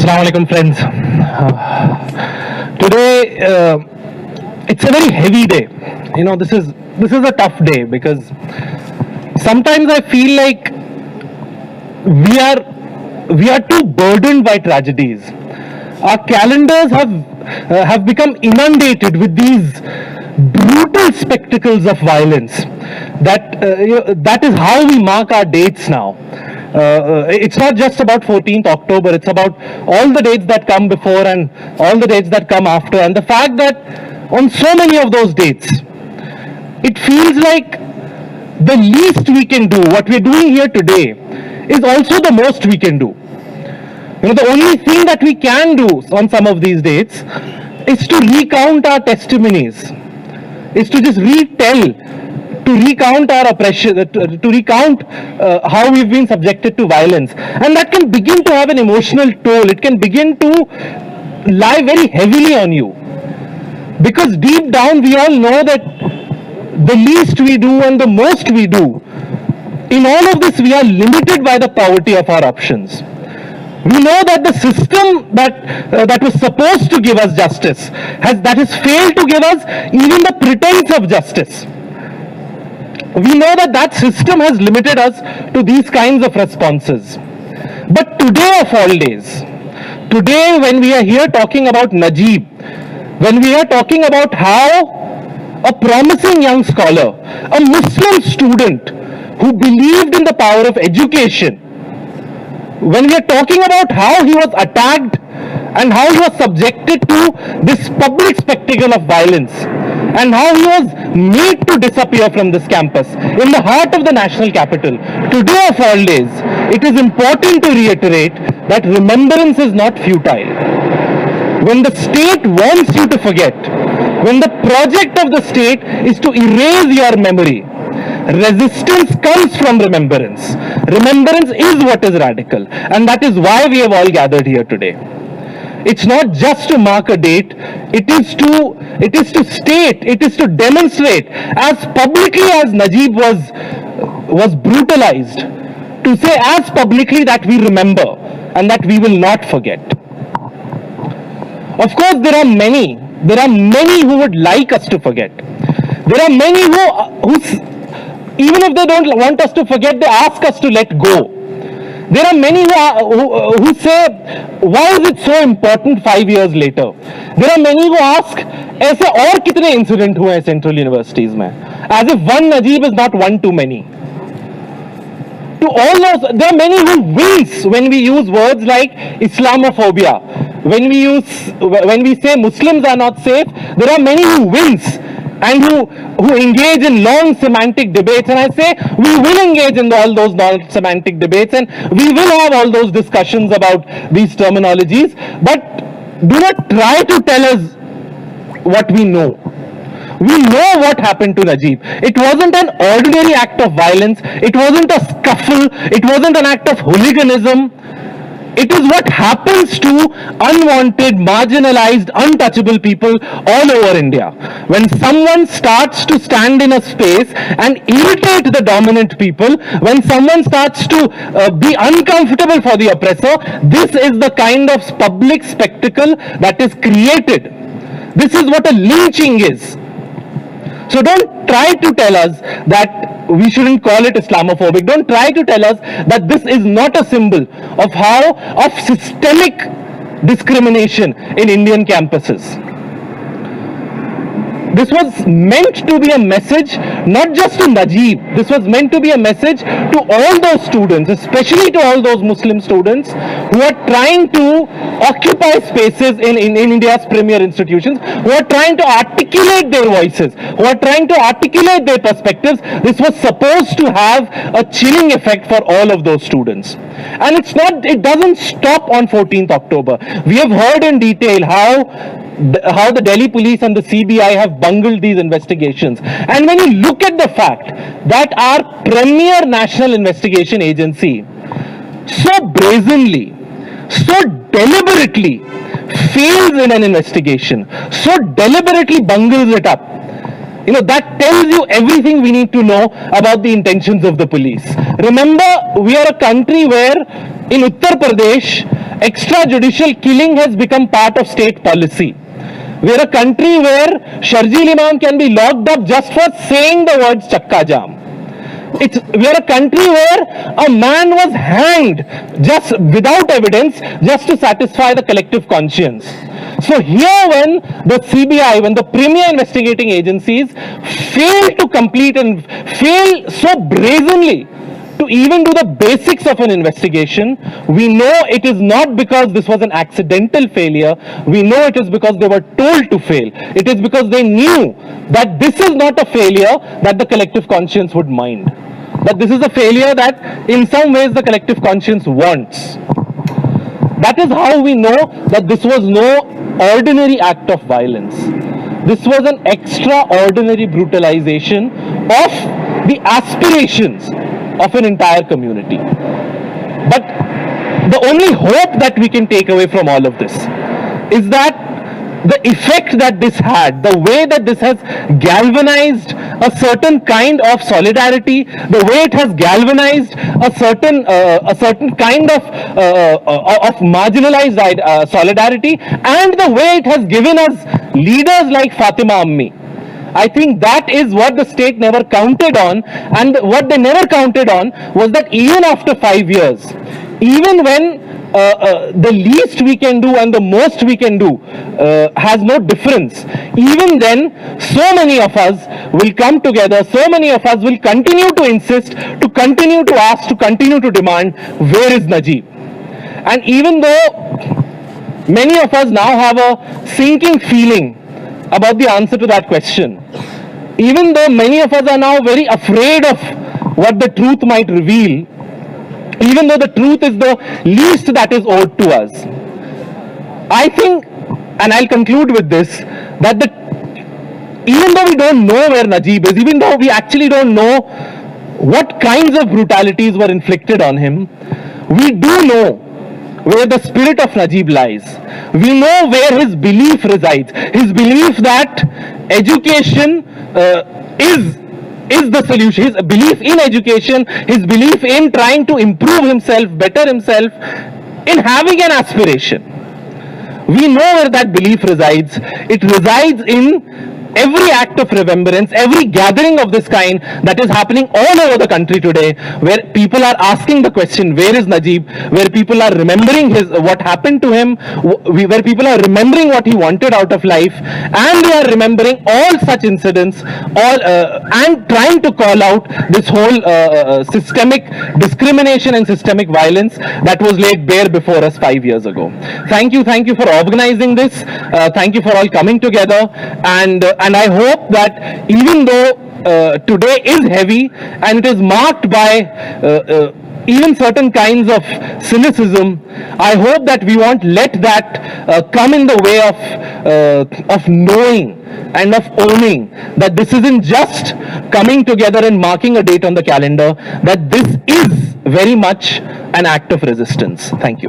Assalamu alaikum, friends. Today, it's a very heavy day. This is a tough day because sometimes I feel like we are too burdened by tragedies. Our calendars have become inundated with these brutal spectacles of violence. That is how we mark our dates now. It's not just about 14th October, it's about all the dates that come before and all the dates that come after. And the fact that on so many of those dates, it feels like the least we can do, what we're doing here today, is also the most we can do. The only thing that we can do on some of these dates is to recount our testimonies, is to just retell, to recount our oppression, to recount how we've been subjected to violence. And that can begin to have an emotional toll. It can begin to lie very heavily on you. Because deep down we all know that the least we do and the most we do, in all of this we are limited by the poverty of our options. We know that the system that was supposed to give us justice has failed to give us even the pretense of justice. We know that system has limited us to these kinds of responses. But today of all days, today when we are here talking about Najib, when we are talking about how a promising young scholar, a Muslim student who believed in the power of education, when we are talking about how he was attacked and how he was subjected to this public spectacle of violence, and how he was made to disappear from this campus in the heart of the national capital. Today of all days, it is important to reiterate that remembrance is not futile. When the state wants you to forget, when the project of the state is to erase your memory, resistance comes from remembrance. Remembrance is what is radical, and that is why we have all gathered here today. It's not just to mark a date, it is to state, it is to demonstrate as publicly as Najib was brutalized, to say as publicly that we remember and that we will not forget. Of course, there are many who would like us to forget. There are many who even if they don't want us to forget, they ask us to let go. There are many who say, why is it so important 5 years later? There are many who ask, ऐसे और कितने incident हुए हैं central universities में? As if one Najib is not one too many. To all those, there are many who wince when we use words like Islamophobia. When we say Muslims are not safe, there are many who wince and who engage in long semantic debates, and I say we will engage in all those long semantic debates and we will have all those discussions about these terminologies, but do not try to tell us what we know. We know what happened to Najib. It wasn't an ordinary act of violence, it wasn't a scuffle, it wasn't an act of hooliganism. It is what happens to unwanted, marginalized, untouchable people all over India. When someone starts to stand in a space and irritate the dominant people, when someone starts to be uncomfortable for the oppressor, this is the kind of public spectacle that is created. This is what a lynching is. So don't try to tell us that we shouldn't call it Islamophobic. Don't try to tell us that this is not a symbol of systemic discrimination in Indian campuses. This was meant to be a message not just to Najib, this was meant to be a message to all those students, especially to all those Muslim students who are trying to occupy spaces in India's premier institutions, who are trying to articulate their voices, who are trying to articulate their perspectives. This was supposed to have a chilling effect for all of those students. And it doesn't stop on 14th October. We have heard in detail how the Delhi police and the CBI have bungled these investigations. And when you look at the fact that our premier national investigation agency so brazenly, so deliberately fails in an investigation, so deliberately bungles it up, that tells you everything we need to know about the intentions of the police. Remember, we are a country where in Uttar Pradesh, extrajudicial killing has become part of state policy. We're a country where Sharjeel Imam can be locked up just for saying the words Chakka Jam. We're a country where a man was hanged just without evidence, just to satisfy the collective conscience. So here, when the CBI, when the premier investigating agencies fail to complete and fail so brazenly to even do the basics of an investigation, we know it is not because this was an accidental failure. We know it is because they were told to fail. It is because they knew that this is not a failure that the collective conscience would mind. But this is a failure that in some ways the collective conscience wants. That is how we know that this was no ordinary act of violence. This was an extraordinary brutalization of the aspirations of an entire community. But the only hope that we can take away from all of this is that the effect that this had, the way that this has galvanized a certain kind of solidarity, the way it has galvanized a certain kind of marginalized solidarity, and the way it has given us leaders like Fatima Ammi. I think that is what the state never counted on, and what they never counted on was that even after 5 years, even when the least we can do and the most we can do has no difference, even then so many of us will come together, so many of us will continue to insist, to continue to ask, to continue to demand, where is Najib? And even though many of us now have a sinking feeling about the answer to that question, even though many of us are now very afraid of what the truth might reveal, even though the truth is the least that is owed to us, I think, and I'll conclude with this, that even though we don't know where Najib is, even though we actually don't know what kinds of brutalities were inflicted on him, we do know where the spirit of Najib lies. We know where his belief resides. His belief that education is the solution. His belief in education, his belief in trying to improve himself, better himself, in having an aspiration. We know where that belief resides. It resides in every act of remembrance, every gathering of this kind that is happening all over the country today, where people are asking the question, where is Najib? Where people are remembering what happened to him, where people are remembering what he wanted out of life, and they are remembering all such incidents, and trying to call out this whole systemic discrimination and systemic violence that was laid bare before us 5 years ago. Thank you for organizing this. Thank you for all coming together, and I hope that even though today is heavy and it is marked by even certain kinds of cynicism, I hope that we won't let that come in the way of knowing and of owning that this isn't just coming together and marking a date on the calendar, that this is very much an act of resistance. Thank you.